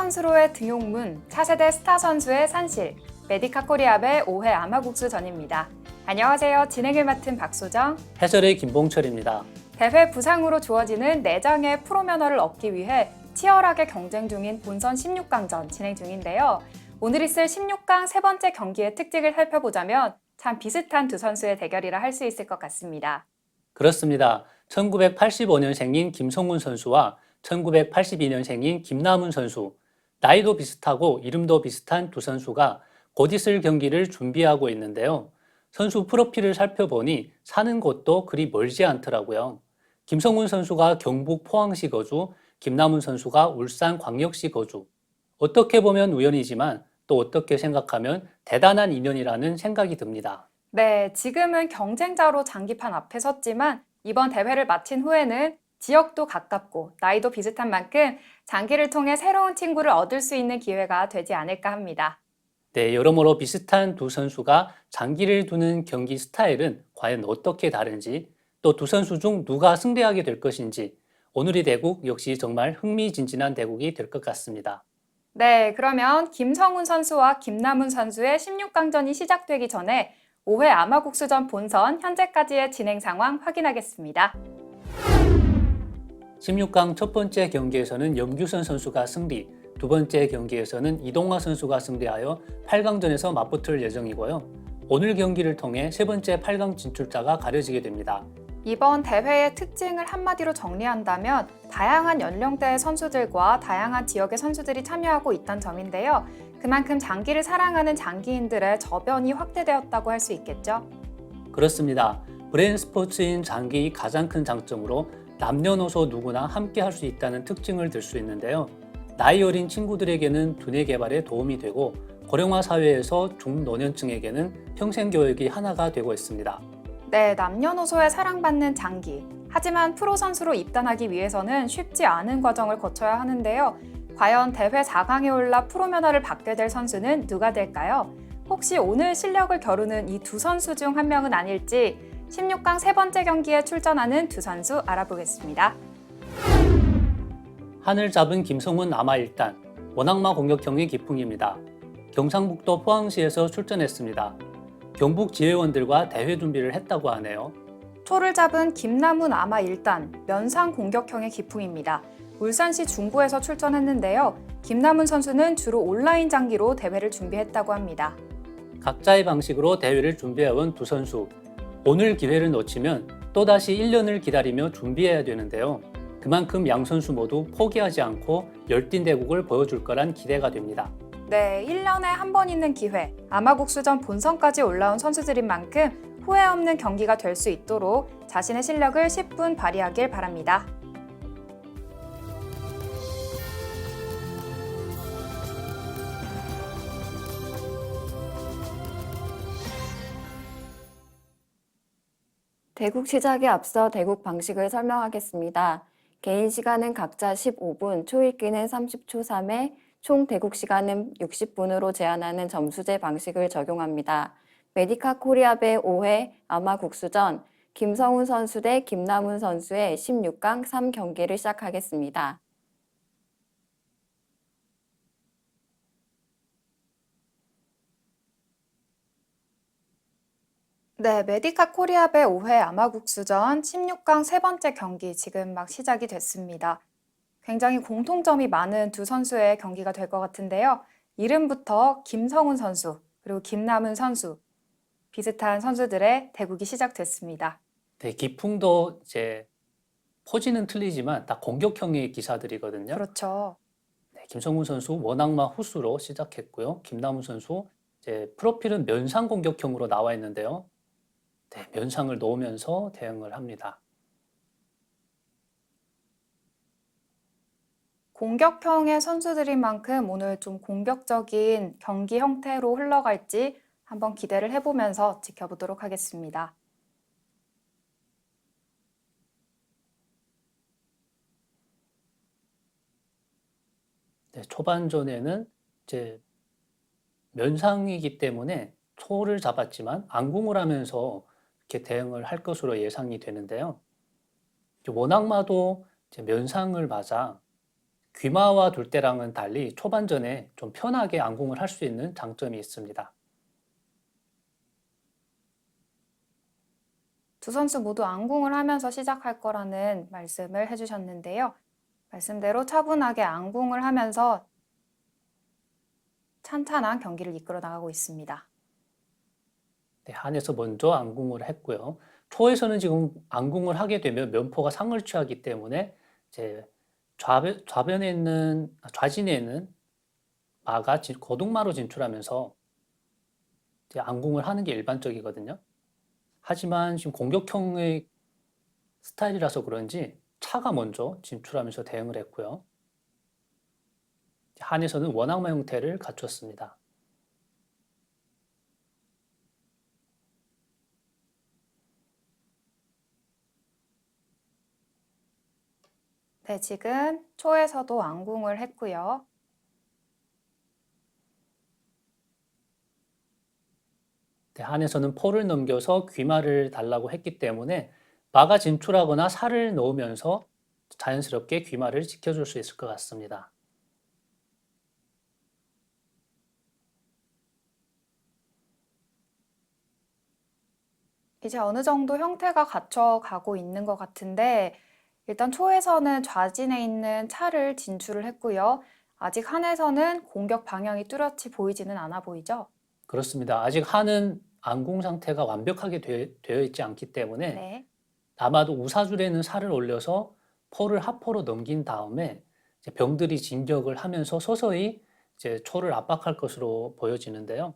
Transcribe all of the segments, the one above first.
선수로의 등용문, 차세대 스타 선수의 산실, 메디카 코리압의 5회 아마국수전입니다. 안녕하세요. 진행을 맡은 박소정, 해설의 김봉철입니다. 대회 부상으로 주어지는 4장의 프로 면허를 얻기 위해 치열하게 경쟁 중인 본선 16강전 진행 중인데요. 오늘 있을 16강 세 번째 경기의 특징을 살펴보자면 참 비슷한 두 선수의 대결이라 할 수 있을 것 같습니다. 그렇습니다. 1985년생인 김성훈 선수와 1982년생인 김남훈 선수, 나이도 비슷하고 이름도 비슷한 두 선수가 곧 있을 경기를 준비하고 있는데요. 선수 프로필을 살펴보니 사는 곳도 그리 멀지 않더라고요. 김성훈 선수가 경북 포항시 거주, 김남훈 선수가 울산 광역시 거주. 어떻게 보면 우연이지만 또 어떻게 생각하면 대단한 인연이라는 생각이 듭니다. 네, 지금은 경쟁자로 장기판 앞에 섰지만 이번 대회를 마친 후에는 지역도 가깝고 나이도 비슷한 만큼 장기를 통해 새로운 친구를 얻을 수 있는 기회가 되지 않을까 합니다. 네, 여러모로 비슷한 두 선수가 장기를 두는 경기 스타일은 과연 어떻게 다른지, 또 두 선수 중 누가 승리하게 될 것인지, 오늘의 대국 역시 정말 흥미진진한 대국이 될 것 같습니다. 네, 그러면 김성훈 선수와 김남훈 선수의 16강전이 시작되기 전에 5회 아마국수전 본선 현재까지의 진행 상황 확인하겠습니다. 16강 첫 번째 경기에서는 염규선 선수가 승리, 두 번째 경기에서는 이동화 선수가 승리하여 8강전에서 맞붙을 예정이고요. 오늘 경기를 통해 세 번째 8강 진출자가 가려지게 됩니다. 이번 대회의 특징을 한마디로 정리한다면 다양한 연령대의 선수들과 다양한 지역의 선수들이 참여하고 있다는 점인데요. 그만큼 장기를 사랑하는 장기인들의 저변이 확대되었다고 할 수 있겠죠. 그렇습니다. 브레인 스포츠인 장기의 가장 큰 장점으로 남녀노소 누구나 함께 할 수 있다는 특징을 들 수 있는데요. 나이 어린 친구들에게는 두뇌 개발에 도움이 되고 고령화 사회에서 중노년층에게는 평생 교육이 하나가 되고 있습니다. 네, 남녀노소에 사랑받는 장기. 하지만 프로 선수로 입단하기 위해서는 쉽지 않은 과정을 거쳐야 하는데요. 과연 대회 4강에 올라 프로 면허를 받게 될 선수는 누가 될까요? 혹시 오늘 실력을 겨루는 이 두 선수 중 한 명은 아닐지 16강 세 번째 경기에 출전하는 두 선수 알아보겠습니다. 하늘 잡은 김성훈 아마1단, 원악마 공격형의 기풍입니다. 경상북도 포항시에서 출전했습니다. 경북 지회원들과 대회 준비를 했다고 하네요. 초를 잡은 김남훈 아마 1단, 면상 공격형의 기풍입니다. 울산시 중구에서 출전했는데요. 김남훈 선수는 주로 온라인 장기로 대회를 준비했다고 합니다. 각자의 방식으로 대회를 준비해온 두 선수. 오늘 기회를 놓치면 또다시 1년을 기다리며 준비해야 되는데요. 그만큼 양 선수 모두 포기하지 않고 열띤 대국을 보여줄 거란 기대가 됩니다. 네, 1년에 한 번 있는 기회, 아마국수전 본선까지 올라온 선수들인 만큼 후회 없는 경기가 될 수 있도록 자신의 실력을 10분 발휘하길 바랍니다. 대국 시작에 앞서 대국 방식을 설명하겠습니다. 개인 시간은 각자 15분, 초읽기는 30초 3회, 총 대국 시간은 60분으로 제한하는 점수제 방식을 적용합니다. 메디카 코리압의 5회 아마국수전, 김성훈 선수 대 김남훈 선수의 16강 3경기를 시작하겠습니다. 네, 메디카 코리압의 5회 아마국수전 16강 세 번째 경기 지금 막 시작이 됐습니다. 굉장히 공통점이 많은 두 선수의 경기가 될 것 같은데요. 이름부터 김성훈 선수, 그리고 김남훈 선수, 비슷한 선수들의 대국이 시작됐습니다. 네, 기풍도 이제 포지는 틀리지만 다 공격형의 기사들이거든요. 그렇죠. 네, 김성훈 선수 원악마 후수로 시작했고요. 김남훈 선수 이제 프로필은 면상 공격형으로 나와 있는데요. 네, 면상을 놓으면서 대응을 합니다. 공격형의 선수들인 만큼 오늘 좀 공격적인 경기 형태로 흘러갈지 한번 기대를 해보면서 지켜보도록 하겠습니다. 네, 초반전에는 이제 면상이기 때문에 초를 잡았지만 안궁을 하면서 이렇게 대응을 할 것으로 예상이 되는데요. 원악마도 이제 면상을 맞아 귀마와 둘 때랑은 달리 초반전에 좀 편하게 안궁을 할 수 있는 장점이 있습니다. 두 선수 모두 안궁을 하면서 시작할 거라는 말씀을 해주셨는데요. 말씀대로 차분하게 안궁을 하면서 찬찬한 경기를 이끌어 나가고 있습니다. 네, 한에서 먼저 안궁을 했고요. 초에서는 지금 안궁을 하게 되면 면포가 상을 취하기 때문에 이제 좌진에 있는 마가 고등마로 진출하면서 이제 안궁을 하는 게 일반적이거든요. 하지만 지금 공격형의 스타일이라서 그런지 차가 먼저 진출하면서 대응을 했고요. 한에서는 원악마 형태를 갖췄습니다. 네, 지금 초에서도 안궁을 했고요. 네, 한에서는 포를 넘겨서 귀마를 달라고 했기 때문에 마가 진출하거나 살을 넣으면서 자연스럽게 귀마를 지켜줄 수 있을 것 같습니다. 이제 어느 정도 형태가 갖춰가고 있는 것 같은데 일단 초에서는 좌진에 있는 차를 진출을 했고요. 아직 한에서는 공격 방향이 뚜렷이 보이지는 않아 보이죠? 그렇습니다. 아직 한은 안궁 상태가 완벽하게 되어 있지 않기 때문에 네. 아마도 우사줄에는 살을 올려서 포를 하포로 넘긴 다음에 이제 병들이 진격을 하면서 서서히 이제 초를 압박할 것으로 보여지는데요.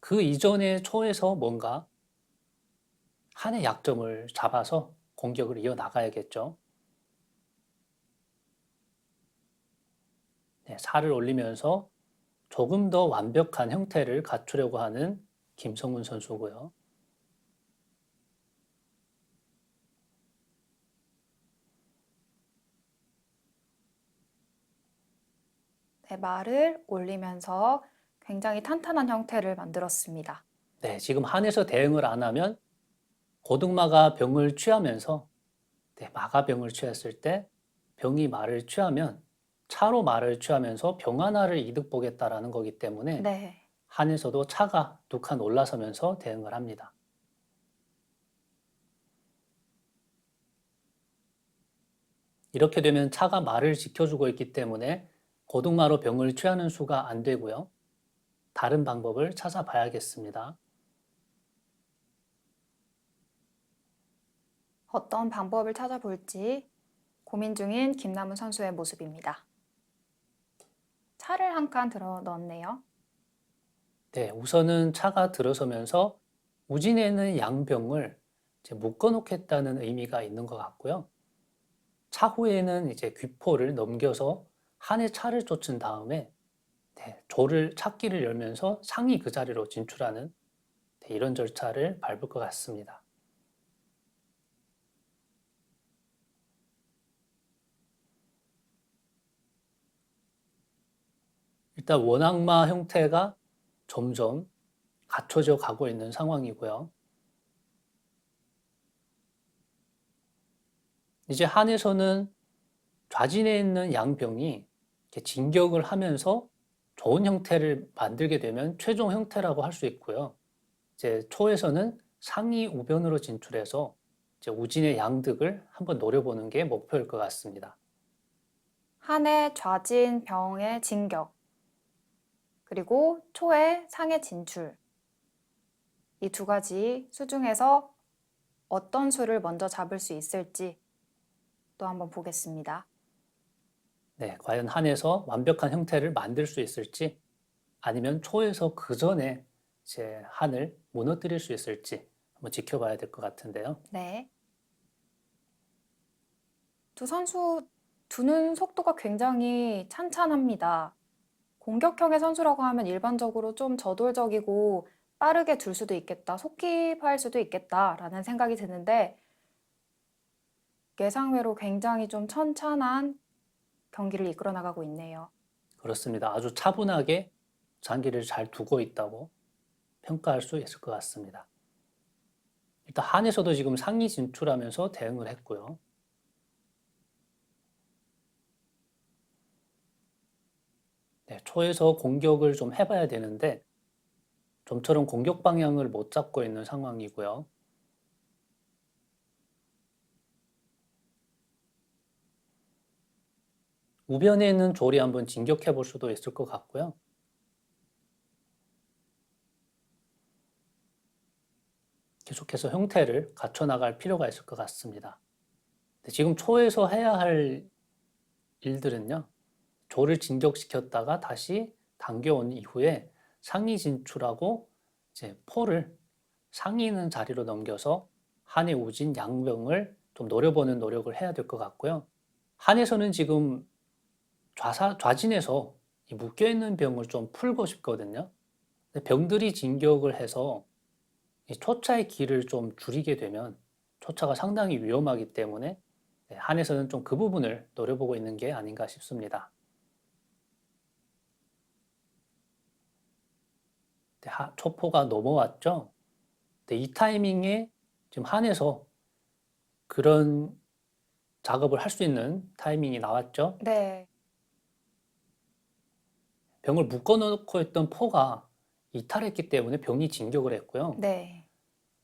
그 이전에 초에서 뭔가 한의 약점을 잡아서 공격을 이어나가야겠죠. 네, 살을 올리면서 조금 더 완벽한 형태를 갖추려고 하는 김성훈 선수고요. 네, 말을 올리면서 굉장히 탄탄한 형태를 만들었습니다. 네, 지금 한에서 대응을 안 하면 고등마가 병을 취하면서 네, 마가 병을 취했을 때 병이 말을 취하면 차로 말을 취하면서 병 하나를 이득 보겠다라는 거기 때문에 네. 한에서도 차가 두 칸 올라서면서 대응을 합니다. 이렇게 되면 차가 말을 지켜주고 있기 때문에 고등마로 병을 취하는 수가 안 되고요. 다른 방법을 찾아봐야겠습니다. 어떤 방법을 찾아볼지 고민 중인 김남은 선수의 모습입니다. 차를 한 칸 들어 넣었네요. 네, 우선은 차가 들어서면서 우진에는 양병을 이제 묶어놓겠다는 의미가 있는 것 같고요. 차후에는 이제 귀포를 넘겨서 한의 차를 쫓은 다음에 네, 찾기를 열면서 상이 그 자리로 진출하는 네, 이런 절차를 밟을 것 같습니다. 일단 원악마 형태가 점점 갖춰져 가고 있는 상황이고요. 이제 한에서는 좌진에 있는 양병이 진격을 하면서 좋은 형태를 만들게 되면 최종 형태라고 할 수 있고요. 이제 초에서는 상위 우변으로 진출해서 이제 우진의 양득을 한번 노려보는 게 목표일 것 같습니다. 한의 좌진 병의 진격, 그리고 초의 상의 진출. 이 두 가지 수 중에서 어떤 수를 먼저 잡을 수 있을지 또 한번 보겠습니다. 네, 과연 한에서 완벽한 형태를 만들 수 있을지 아니면 초에서 그 전에 이제 한을 무너뜨릴 수 있을지 한번 지켜봐야 될 것 같은데요. 네. 두 선수 두는 속도가 굉장히 찬찬합니다. 공격형의 선수라고 하면 일반적으로 좀 저돌적이고 빠르게 둘 수도 있겠다, 속기할 수도 있겠다라는 생각이 드는데 예상외로 굉장히 좀 천천한 경기를 이끌어 나가고 있네요. 그렇습니다. 아주 차분하게 장기를 잘 두고 있다고 평가할 수 있을 것 같습니다. 일단 한에서도 지금 상위 진출하면서 대응을 했고요. 초에서 공격을 좀 해봐야 되는데 좀처럼 공격 방향을 못 잡고 있는 상황이고요. 우변에 있는 졸이 한번 진격해 볼 수도 있을 것 같고요. 계속해서 형태를 갖춰 나갈 필요가 있을 것 같습니다. 지금 초에서 해야 할 일들은요. 조를 진격시켰다가 다시 당겨온 이후에 상위 진출하고 이제 포를 상위 있는 자리로 넘겨서 한의 우진 양병을 좀 노려보는 노력을 해야 될 것 같고요. 한에서는 지금 좌진에서 이 묶여있는 병을 좀 풀고 싶거든요. 병들이 진격을 해서 이 초차의 길을 좀 줄이게 되면 초차가 상당히 위험하기 때문에 한에서는 좀 그 부분을 노려보고 있는 게 아닌가 싶습니다. 초포가 넘어왔죠. 이 타이밍에 지금 한에서 그런 작업을 할 수 있는 타이밍이 나왔죠. 네. 병을 묶어놓고 있던 포가 이탈했기 때문에 병이 진격을 했고요. 네.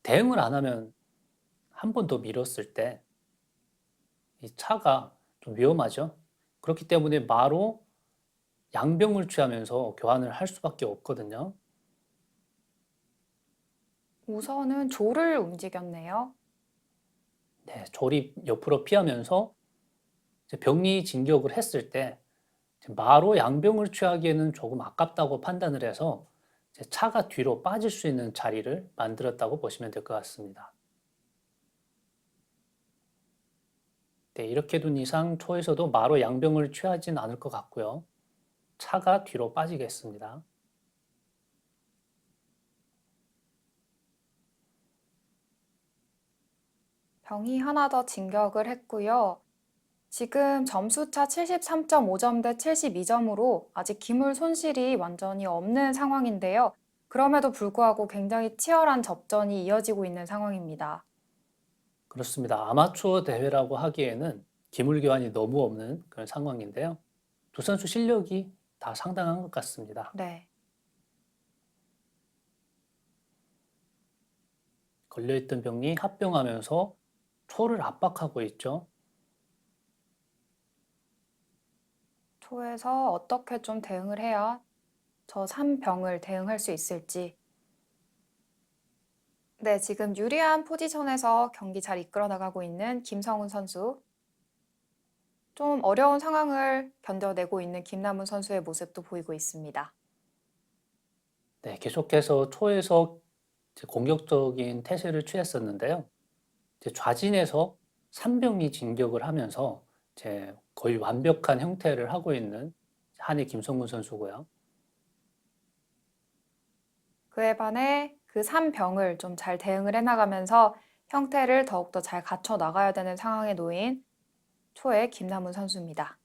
대응을 안 하면 한 번 더 밀었을 때 이 차가 좀 위험하죠. 그렇기 때문에 마로 양병을 취하면서 교환을 할 수밖에 없거든요. 우선은 조를 움직였네요. 네, 조리 옆으로 피하면서 병이 진격을 했을 때 마로 양병을 취하기에는 조금 아깝다고 판단을 해서 차가 뒤로 빠질 수 있는 자리를 만들었다고 보시면 될 것 같습니다. 네, 이렇게 둔 이상 초에서도 마로 양병을 취하진 않을 것 같고요. 차가 뒤로 빠지겠습니다. 병이 하나 더 진격을 했고요. 지금 점수차 73.5점 대 72점으로 아직 기물 손실이 완전히 없는 상황인데요. 그럼에도 불구하고 굉장히 치열한 접전이 이어지고 있는 상황입니다. 그렇습니다. 아마추어 대회라고 하기에는 기물 교환이 너무 없는 그런 상황인데요. 두 선수 실력이 다 상당한 것 같습니다. 네. 걸려있던 병이 합병하면서 초를 압박하고 있죠. 초에서 어떻게 좀 대응을 해야 저 3병을 대응할 수 있을지. 네, 지금 유리한 포지션에서 경기 잘 이끌어 나가고 있는 김성훈 선수. 좀 어려운 상황을 견뎌내고 있는 김남훈 선수의 모습도 보이고 있습니다. 네, 계속해서 초에서 공격적인 태세를 취했었는데요. 좌진에서 3병이 진격을 하면서 거의 완벽한 형태를 하고 있는 한의 김성훈 선수고요. 그에 반해 그 3병을 좀 잘 대응을 해나가면서 형태를 더욱더 잘 갖춰 나가야 되는 상황에 놓인 초의 김남훈 선수입니다.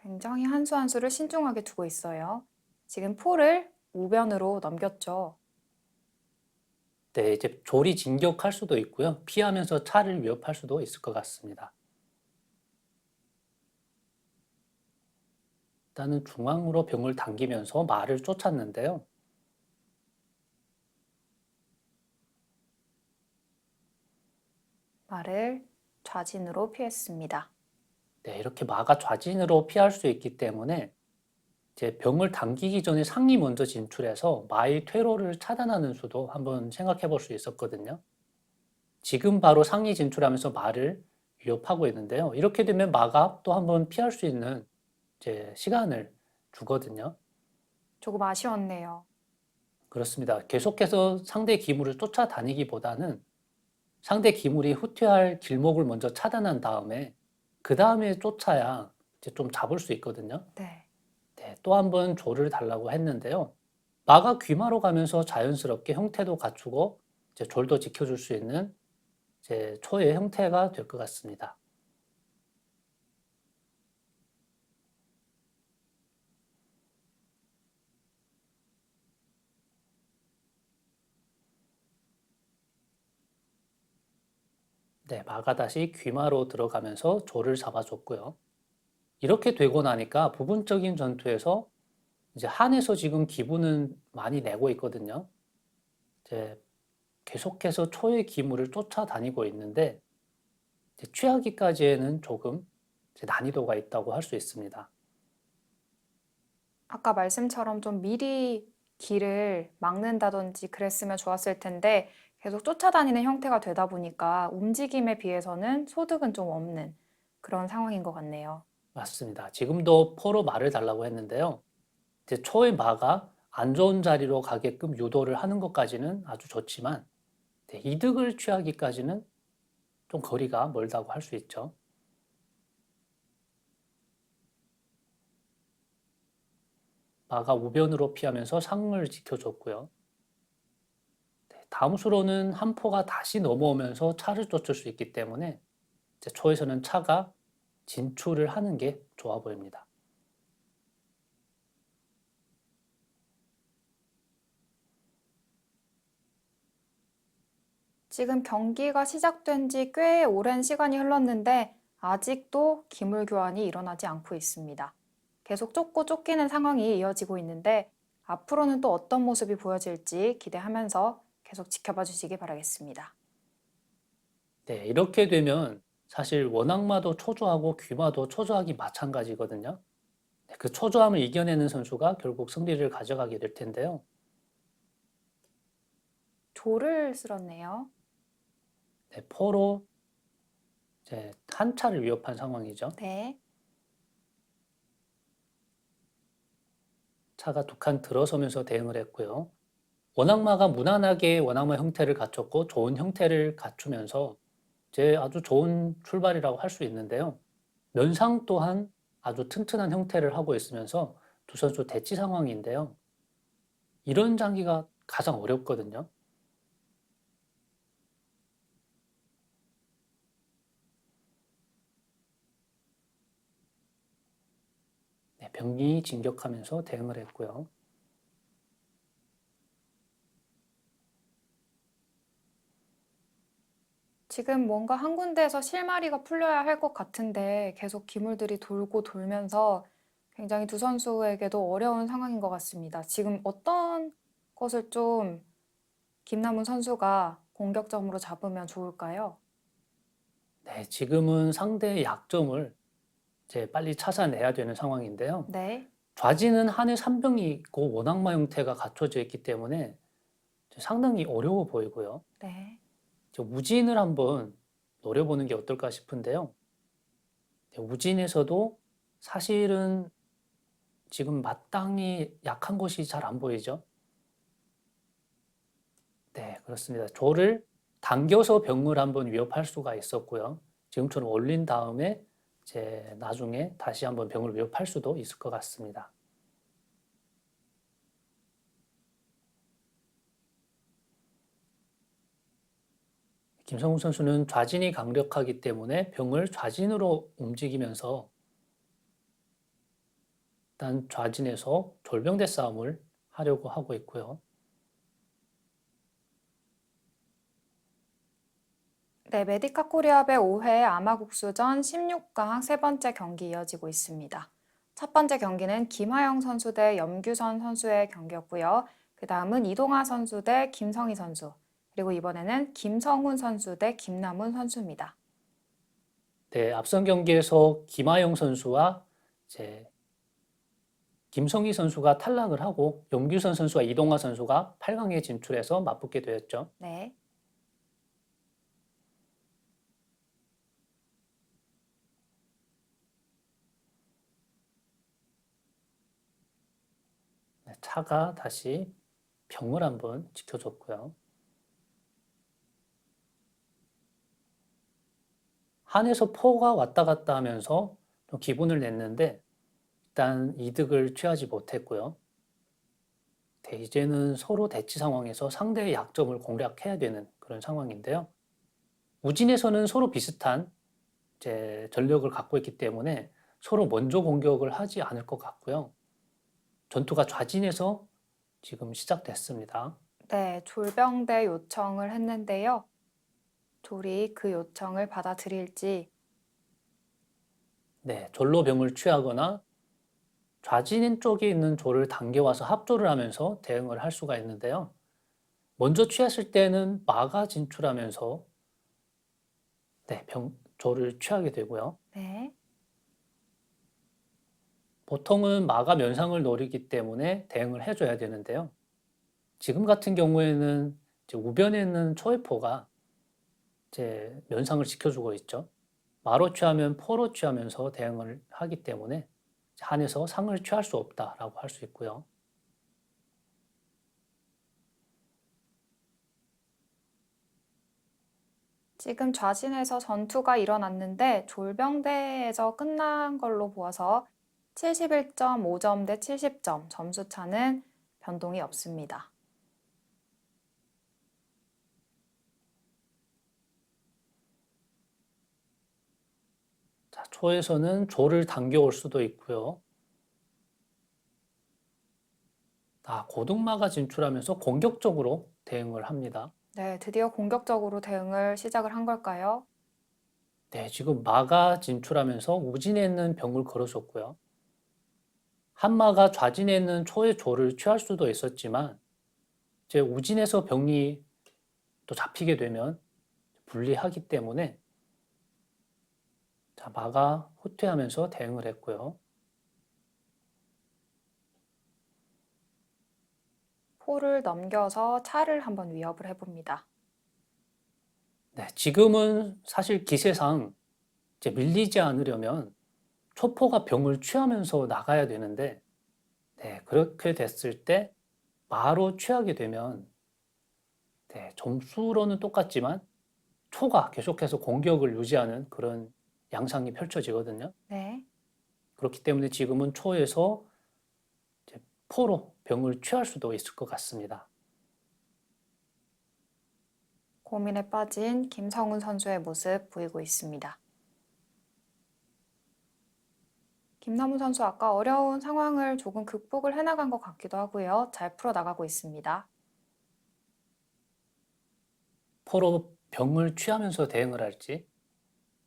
굉장히 한 수 한 수를 신중하게 두고 있어요. 지금 포를 우변으로 넘겼죠. 네, 이제 조리 진격할 수도 있고요. 피하면서 차를 위협할 수도 있을 것 같습니다. 일단은 중앙으로 병을 당기면서 말을 쫓았는데요. 말을 좌진으로 피했습니다. 네, 이렇게 마가 좌진으로 피할 수 있기 때문에 이제 병을 당기기 전에 상이 먼저 진출해서 마의 퇴로를 차단하는 수도 한번 생각해 볼 수 있었거든요. 지금 바로 상이 진출하면서 마를 위협하고 있는데요. 이렇게 되면 마가 또 한번 피할 수 있는 이제 시간을 주거든요. 조금 아쉬웠네요. 그렇습니다. 계속해서 상대 기물을 쫓아다니기보다는 상대 기물이 후퇴할 길목을 먼저 차단한 다음에 그 다음에 쫓아야 이제 좀 잡을 수 있거든요. 네. 네, 또 한 번 조를 달라고 했는데요. 마가 귀마로 가면서 자연스럽게 형태도 갖추고 이제 졸도 지켜줄 수 있는 이제 초의 형태가 될 것 같습니다. 네, 마가 다시 귀마로 들어가면서 조를 잡아줬고요. 이렇게 되고 나니까 부분적인 전투에서 이제 한에서 지금 기분은 많이 내고 있거든요. 이제 계속해서 초의 기물을 쫓아다니고 있는데 이제 취하기까지에는 조금 이제 난이도가 있다고 할 수 있습니다. 아까 말씀처럼 좀 미리 길을 막는다든지 그랬으면 좋았을 텐데 계속 쫓아다니는 형태가 되다 보니까 움직임에 비해서는 소득은 좀 없는 그런 상황인 것 같네요. 맞습니다. 지금도 포로 말을 달라고 했는데요. 이제 초의 마가 안 좋은 자리로 가게끔 유도를 하는 것까지는 아주 좋지만 이득을 취하기까지는 좀 거리가 멀다고 할 수 있죠. 마가 우변으로 피하면서 상을 지켜줬고요. 다음 수로는 한 포가 다시 넘어오면서 차를 쫓을 수 있기 때문에 이제 초에서는 차가 진출을 하는 게 좋아 보입니다. 지금 경기가 시작된 지 꽤 오랜 시간이 흘렀는데 아직도 기물 교환이 일어나지 않고 있습니다. 계속 쫓고 쫓기는 상황이 이어지고 있는데 앞으로는 또 어떤 모습이 보여질지 기대하면서 계속 지켜봐 주시기 바라겠습니다. 네, 이렇게 되면 사실 원악마도 초조하고 귀마도 초조하기 마찬가지거든요. 그 초조함을 이겨내는 선수가 결국 승리를 가져가게 될 텐데요. 조를 쓸었네요. 네, 포로 이제 한 차를 위협한 상황이죠. 네. 차가 두 칸 들어서면서 대응을 했고요. 원악마가 무난하게 원악마 형태를 갖췄고 좋은 형태를 갖추면서 이제 아주 좋은 출발이라고 할 수 있는데요. 면상 또한 아주 튼튼한 형태를 하고 있으면서 두 선수 대치 상황인데요. 이런 장기가 가장 어렵거든요. 네, 병이 진격하면서 대응을 했고요. 지금 뭔가 한 군데에서 실마리가 풀려야 할 것 같은데 계속 기물들이 돌고 돌면서 굉장히 두 선수에게도 어려운 상황인 것 같습니다. 지금 어떤 것을 좀 김남훈 선수가 공격점으로 잡으면 좋을까요? 네, 지금은 상대의 약점을 이제 빨리 찾아내야 되는 상황인데요. 네, 좌지는 한해 3병이 있고 원악마 형태가 갖춰져 있기 때문에 상당히 어려워 보이고요. 네. 우진을 한번 노려보는 게 어떨까 싶은데요. 우진에서도 사실은 지금 마땅히 약한 것이 잘 안 보이죠. 네, 그렇습니다. 조를 당겨서 병을 한번 위협할 수가 있었고요. 지금처럼 올린 다음에 이제 나중에 다시 한번 병을 위협할 수도 있을 것 같습니다. 김성훈 선수는 좌진이 강력하기 때문에 병을 좌진으로 움직이면서 일단 좌진에서 졸병대 싸움을 하려고 하고 있고요. 네, 메디카 코리아배 5회 아마국수전 16강 세 번째 경기 이어지고 있습니다. 첫 번째 경기는 김하영 선수 대 염규선 선수의 경기였고요. 그 다음은 이동하 선수 대 김성희 선수, 그리고 이번에는 김성훈 선수 대 김남훈 선수입니다. 네, 앞선 경기에서 김하영 선수와 이제 김성희 선수가 탈락을 하고 염규선 선수와 이동하 선수가 8강에 진출해서 맞붙게 되었죠. 네. 네, 차가 다시 병을 한번 지켜줬고요. 한에서 포가 왔다 갔다 하면서 좀 기분을 냈는데 일단 이득을 취하지 못했고요. 네, 이제는 서로 대치 상황에서 상대의 약점을 공략해야 되는 그런 상황인데요. 우진에서는 서로 비슷한 이제 전력을 갖고 있기 때문에 서로 먼저 공격을 하지 않을 것 같고요. 전투가 좌진에서 지금 시작됐습니다. 네, 졸병대 요청을 했는데요. 조리 그 요청을 받아들일지. 네, 졸로 병을 취하거나 좌진인 쪽에 있는 조를 당겨와서 합조를 하면서 대응을 할 수가 있는데요. 먼저 취했을 때는 마가 진출하면서 네, 조를 취하게 되고요. 네. 보통은 마가 면상을 노리기 때문에 대응을 해줘야 되는데요. 지금 같은 경우에는 이제 우변에 있는 초회포가 이제 면상을 지켜주고 있죠. 마로 취하면 포로 취하면서 대응을 하기 때문에 한에서 상을 취할 수 없다라고 할 수 있고요. 지금 좌진에서 전투가 일어났는데 졸병대에서 끝난 걸로 보아서 71.5점 대 70점, 점수 차는 변동이 없습니다. 자, 초에서는 조를 당겨올 수도 있고요. 고등마가 진출하면서 공격적으로 대응을 합니다. 네, 드디어 공격적으로 대응을 시작을 한 걸까요? 네, 지금 마가 진출하면서 우진에 있는 병을 걸어줬고요. 한마가 좌진에 있는 초의 조를 취할 수도 있었지만 이제 우진에서 병이 또 잡히게 되면 불리하기 때문에 자, 마가 후퇴하면서 대응을 했고요. 포를 넘겨서 차를 한번 위협을 해봅니다. 네, 지금은 사실 기세상 이제 밀리지 않으려면 초포가 병을 취하면서 나가야 되는데 네, 그렇게 됐을 때 마로 취하게 되면 네, 점수로는 똑같지만 초가 계속해서 공격을 유지하는 그런 양상이 펼쳐지거든요. 네. 그렇기 때문에 지금은 초에서 이제 포로 병을 취할 수도 있을 것 같습니다. 고민에 빠진 김성훈 선수의 모습 보이고 있습니다. 김남우 선수 아까 어려운 상황을 조금 극복을 해나간 것 같기도 하고요. 잘 풀어나가고 있습니다. 포로 병을 취하면서 대응을 할지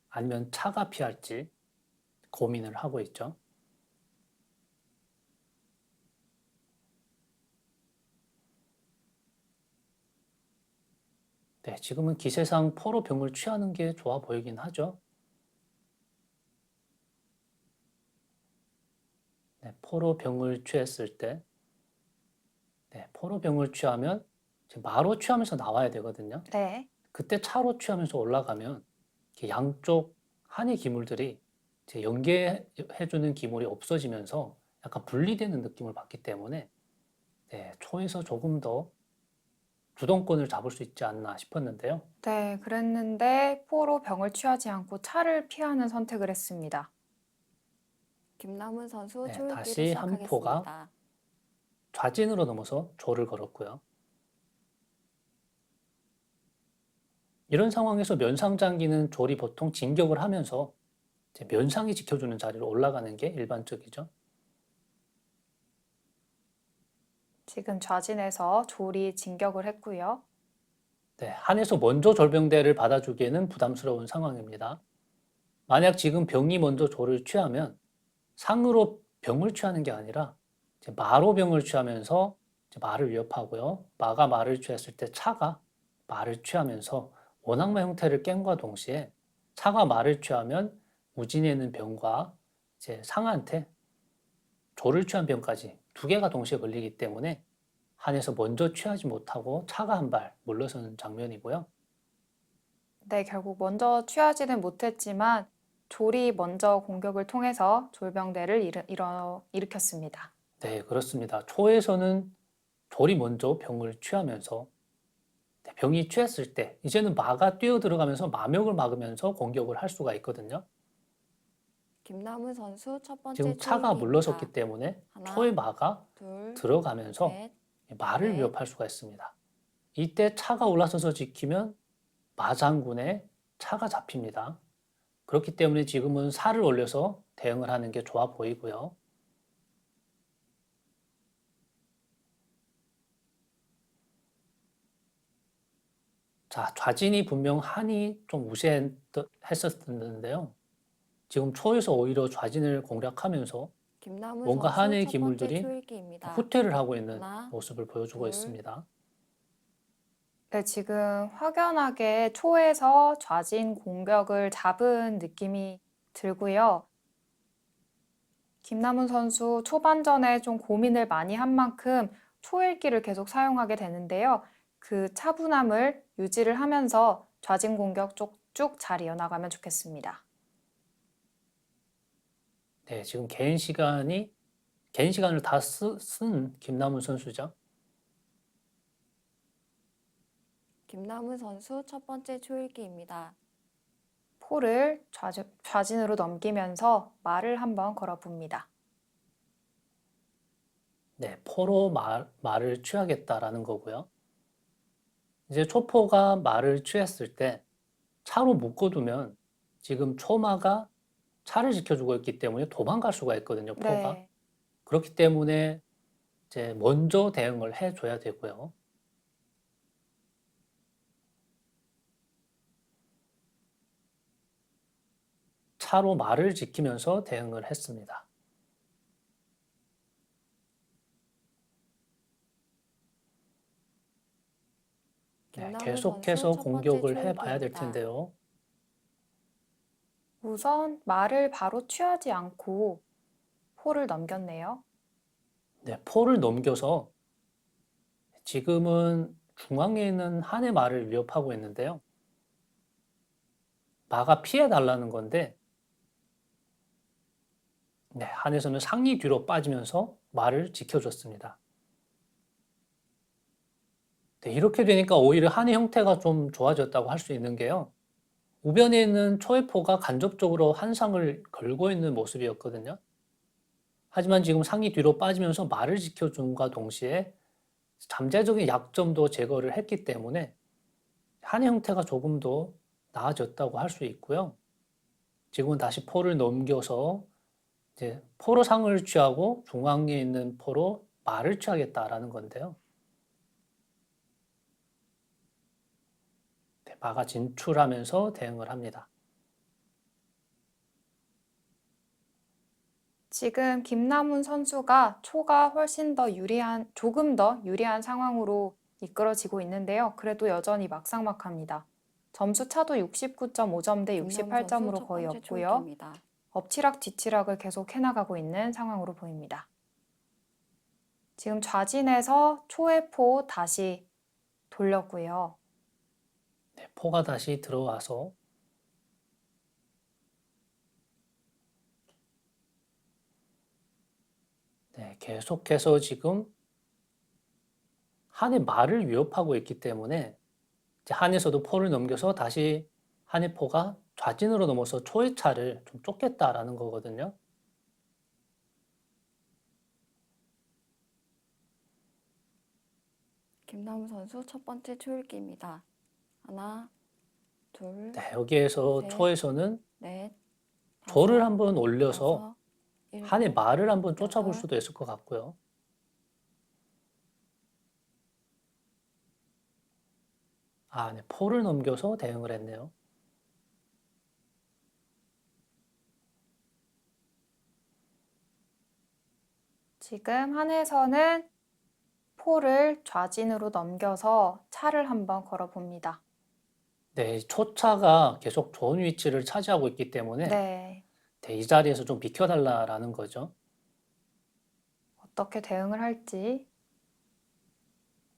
아니면 차가 피할지 고민을 하고 있죠. 네, 지금은 기세상 포로 병을 취하는 게 좋아 보이긴 하죠. 네, 포로 병을 취했을 때, 네, 포로 병을 취하면 마로 취하면서 나와야 되거든요. 네. 그때 차로 취하면서 올라가면 양쪽 한의 기물들이 이제 연계해주는 기물이 없어지면서 약간 분리되는 느낌을 받기 때문에 네, 초에서 조금 더 주동권을 잡을 수 있지 않나 싶었는데요. 네, 그랬는데 포로 병을 취하지 않고 차를 피하는 선택을 했습니다. 김남훈 선수 네, 초읽기를 다시 한 포가 시작하겠습니다. 좌진으로 넘어서 조를 걸었고요. 이런 상황에서 면상장기는 조리 보통 진격을 하면서 이제 면상이 지켜주는 자리로 올라가는 게 일반적이죠. 지금 좌진에서 조리 진격을 했고요. 네, 한에서 먼저 졸병대를 받아주기에는 부담스러운 상황입니다. 만약 지금 병이 먼저 조를 취하면 상으로 병을 취하는 게 아니라 이제 마로 병을 취하면서 이제 마를 위협하고요. 마가 마를 취했을 때 차가 마를 취하면서 원악마 형태를 깬과 동시에 차가 마를 취하면 우진에 있는 병과 이제 상한테 조를 취한 병까지 두 개가 동시에 걸리기 때문에 한에서 먼저 취하지 못하고 차가 한 발 물러서는 장면이고요. 네, 결국 먼저 취하지는 못했지만 조리 먼저 공격을 통해서 졸병대를 일으켰습니다. 네, 그렇습니다. 초에서는 졸이 먼저 병을 취하면서 병이 취했을 때 이제는 마가 뛰어 들어가면서 마명을 막으면서 공격을 할 수가 있거든요. 김남훈 선수 첫 번째 지금 차가 물러섰기 초읽기입니다. 때문에 초의 하나, 마가 둘, 들어가면서 셋, 마를 넷. 위협할 수가 있습니다. 이때 차가 올라서서 지키면 마장군의 차가 잡힙니다. 그렇기 때문에 지금은 살을 올려서 대응을 하는 게 좋아 보이고요. 자, 좌진이 분명 한이 좀 우세했었는데요. 지금 초에서 오히려 좌진을 공략하면서 김남우 뭔가 선수 한의 첫 번째 기물들이 초읽기입니다. 후퇴를 하고 있는 하나, 모습을 보여주고 둘, 있습니다. 네, 지금 확연하게 초에서 좌진 공격을 잡은 느낌이 들고요. 김남훈 선수 초반전에 좀 고민을 많이 한 만큼 초읽기를 계속 사용하게 되는데요. 그 차분함을 유지를 하면서 좌진 공격 쭉 잘 이어나가면 좋겠습니다. 네, 지금 개인 시간을 다 쓴 김남훈 선수죠. 김남우 선수 첫 번째 초읽기입니다. 포를 좌진으로 넘기면서 말을 한번 걸어봅니다. 네, 포로 말을 취하겠다라는 거고요. 이제 초포가 말을 취했을 때 차로 묶어두면 지금 초마가 차를 지켜주고 있기 때문에 도망갈 수가 있거든요, 포가. 네. 그렇기 때문에 이제 먼저 대응을 해줘야 되고요. 차로 말을 지키면서 대응을 했습니다. 네, 김남우 계속해서 선수 첫 번째 공격을 해봐야 될 초읽기입니다. 텐데요. 우선 말을 바로 취하지 않고 포를 넘겼네요. 네, 포를 넘겨서 지금은 중앙에 있는 한의 말을 위협하고 있는데요. 마가 피해달라는 건데, 네, 한에서는 상리 뒤로 빠지면서 말을 지켜줬습니다. 네, 이렇게 되니까 오히려 한의 형태가 좀 좋아졌다고 할 수 있는 게요. 우변에 있는 초회포가 간접적으로 한상을 걸고 있는 모습이었거든요. 하지만 지금 상이 뒤로 빠지면서 말을 지켜준과 동시에 잠재적인 약점도 제거를 했기 때문에 한의 형태가 조금 더 나아졌다고 할 수 있고요. 지금은 다시 포를 넘겨서 이제 포로 상을 취하고 중앙에 있는 포로 말을 취하겠다라는 건데요. 네, 마가 진출하면서 대응을 합니다. 지금 김남훈 선수가 초가 조금 더 유리한 상황으로 이끌어지고 있는데요. 그래도 여전히 막상막합니다. 점수 차도 69.5점 대 김남우 선수 68점으로 첫 거의 번째 없고요. 초읽기입니다. 엎치락 뒤치락을 계속 해나가고 있는 상황으로 보입니다. 지금 좌진에서 초의 포 다시 돌렸고요. 네, 포가 다시 들어와서 네, 계속해서 지금 한의 말을 위협하고 있기 때문에 이제 한에서도 포를 넘겨서 다시 한의 포가 좌진으로 넘어서 초의 차를 좀 쫓겠다라는 거거든요. 김남우 선수 첫 번째 초읽기입니다. 하나, 둘, 네, 여기에서 셋, 초에서는 넷, 조를 다섯, 한번 올려서 여섯, 한의 일곱, 말을 한번 쫓아볼 여덟, 수도 있을 것 같고요. 아, 네, 포를 넘겨서 대응을 했네요. 지금 한에서는 포를 좌진으로 넘겨서 차를 한번 걸어봅니다. 네, 초차가 계속 좋은 위치를 차지하고 있기 때문에 네, 네, 이 자리에서 좀 비켜달라라는 거죠. 어떻게 대응을 할지.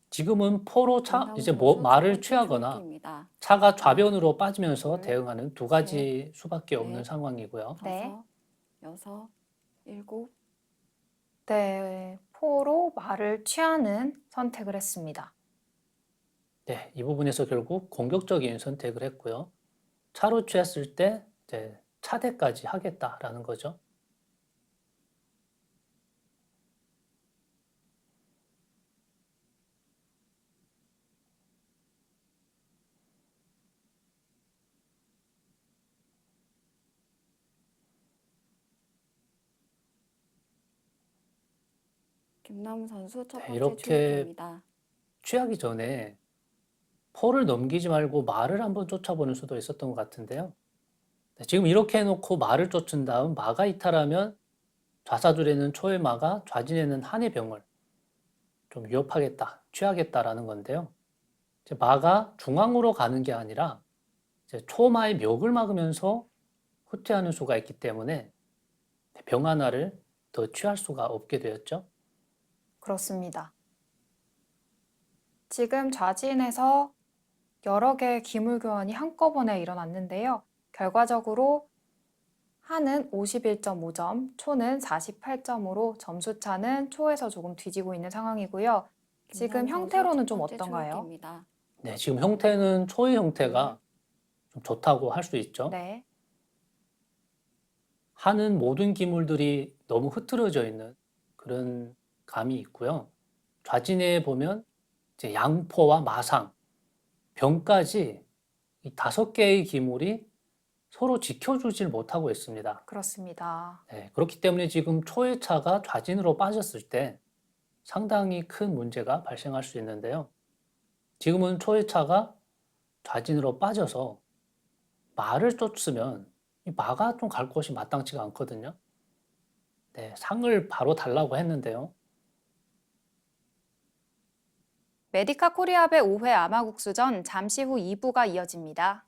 지금은 포로 김남우 이제 선수 첫 말을 번째 취하거나 초읽기입니다. 차가 하나, 좌변으로 빠지면서 둘, 대응하는 두 셋, 가지 수밖에 없는 넷, 상황이고요. 네. 다섯, 여섯, 일곱, 네, 포로 말을 취하는 선택을 했습니다. 네, 이 부분에서 결국 공격적인 선택을 했고요. 차로 취했을 때 이제 차대까지 하겠다라는 거죠. 김남우 선수 첫 네, 번째 이렇게 초읽기입니다. 취하기 전에 포를 넘기지 말고 마를 한번 쫓아보는 수도 있었던 것 같은데요. 네, 지금 이렇게 해놓고 마를 쫓은 다음 마가 이탈하면 좌사줄에는 초의 마가 좌진에는 한의 병을 좀 위협하겠다, 취하겠다라는 건데요. 이제 마가 중앙으로 가는 게 아니라 이제 초마의 멱을 막으면서 후퇴하는 수가 있기 때문에 병 하나를 더 취할 수가 없게 되었죠. 그렇습니다. 지금 좌진에서 여러 개의 기물교환이 한꺼번에 일어났는데요. 결과적으로 한은 51.5점, 초는 48점으로 점수차는 초에서 조금 뒤지고 있는 상황이고요. 지금 김나은 형태로는 선수 좀 첫 번째 어떤가요? 초읽기입니다. 네, 지금 형태는 초의 형태가 좀 좋다고 할 수 있죠. 네, 한은 모든 기물들이 너무 흐트러져 있는 그런 감이 있고요. 좌진에 보면 이제 양포와 마상, 병까지 이 5개의 기물이 서로 지켜주질 못하고 있습니다. 그렇습니다. 네, 그렇기 때문에 지금 초의 차가 좌진으로 빠졌을 때 상당히 큰 문제가 발생할 수 있는데요. 지금은 초의 차가 좌진으로 빠져서 마를 쫓으면 이 마가 좀 갈 곳이 마땅치가 않거든요. 네, 상을 바로 달라고 했는데요. 메디카 코리아배 5회 아마국수전 잠시 후 2부가 이어집니다.